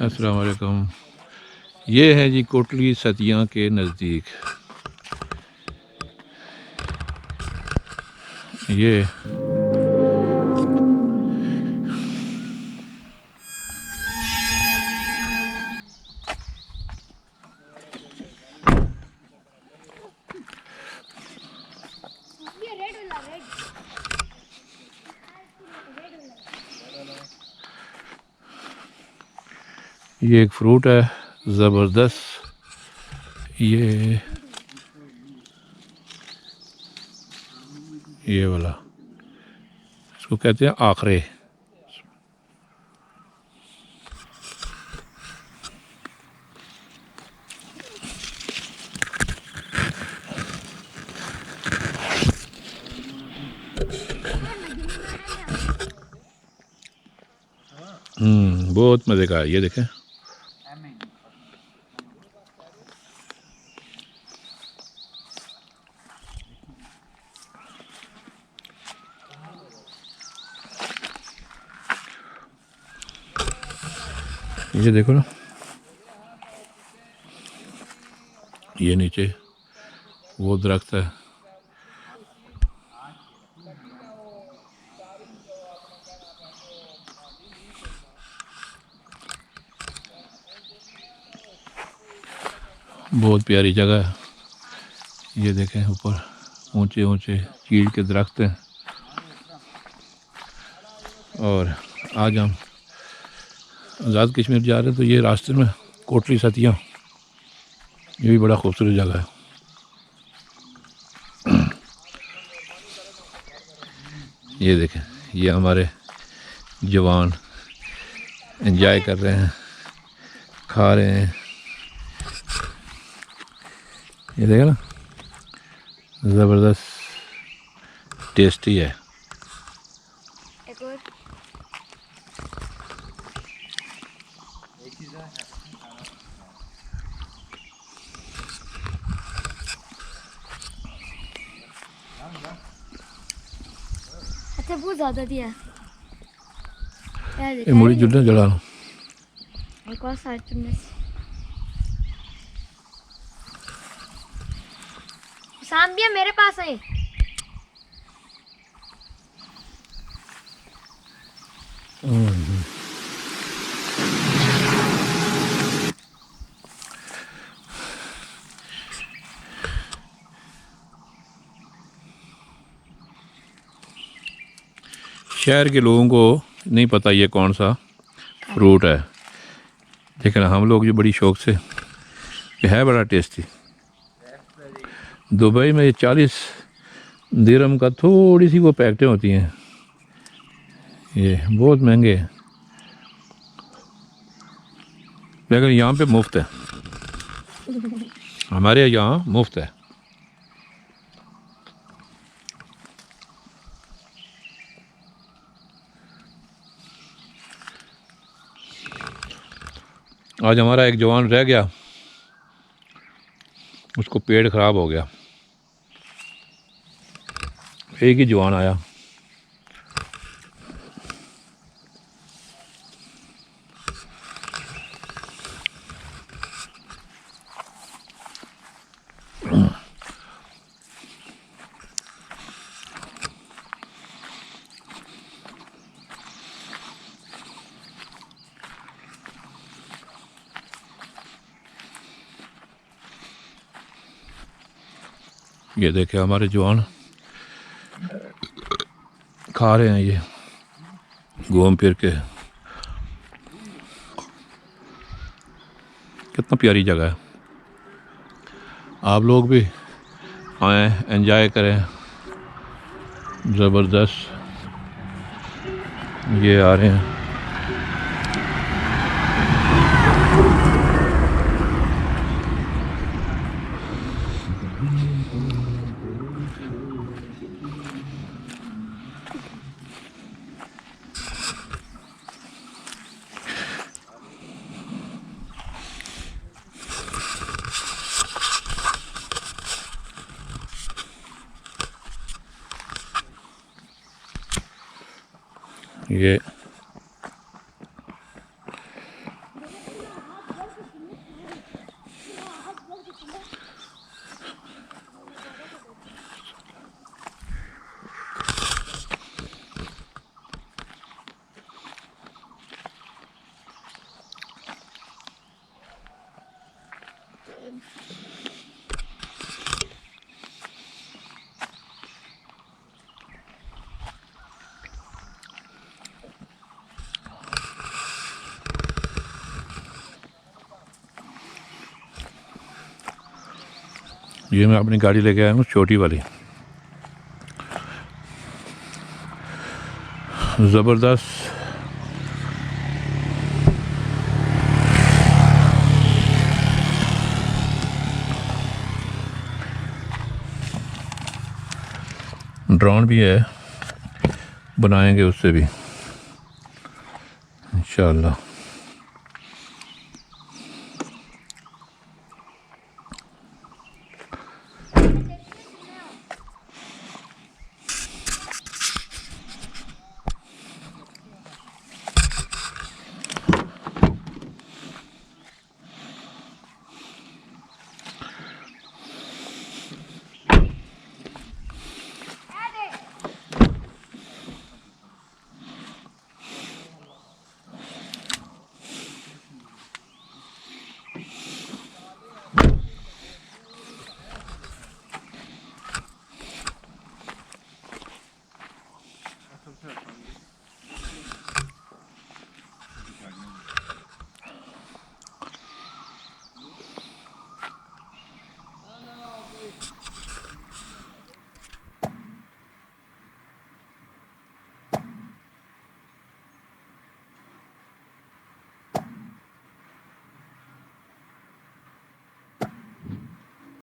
अस्सलाम वालेकुम। ये है जी कोटली सतिया के नज़दीक। ये एक फ्रूट है ज़बरदस्त। ये वाला इसको कहते हैं आखरे। बहुत मज़े का है, ये देखें। ये देखो ना, ये नीचे वो दरख्त है। बहुत प्यारी जगह है। ये देखें ऊपर ऊंचे ऊंचे चीड़ के दरख्त हैं। और आज हम आज़ाद कश्मीर जा रहे हैं तो ये रास्ते में कोटली सतिया, ये भी बड़ा खूबसूरत जगह है। ये देखें, ये हमारे जवान एंजॉय कर रहे हैं, खा रहे हैं। ये देखें ना, ज़बरदस्त टेस्टी है। अच्छा बहुत ज़्यादा दिया ये मुड़ी जुड़ने जला लो। एक और साइड चुनने से शाम भी है मेरे पास है। शहर के लोगों को नहीं पता ये कौन सा फ्रूट है, लेकिन हम लोग ये बड़ी शौक से, ये है बड़ा टेस्टी। दुबई में ये 40 दिरहम का थोड़ी सी वो पैकेटें होती हैं, ये बहुत महंगे हैं, लेकिन यहाँ पे मुफ्त है। हमारे यहाँ मुफ्त है। आज हमारा एक जवान रह गया, उसको पेट ख़राब हो गया। एक ही जवान आया। ये देखे हमारे जवान खा रहे हैं, ये घूम फिर के। कितना प्यारी जगह है। आप लोग भी आएँ, एंजॉय करें। ज़बरदस्त ये आ रहे हैं। ये ये मैं अपनी गाड़ी लेके आया हूँ छोटी वाली, ज़बरदस्त। ड्रोन भी है, बनाएंगे उससे भी इंशाअल्लाह।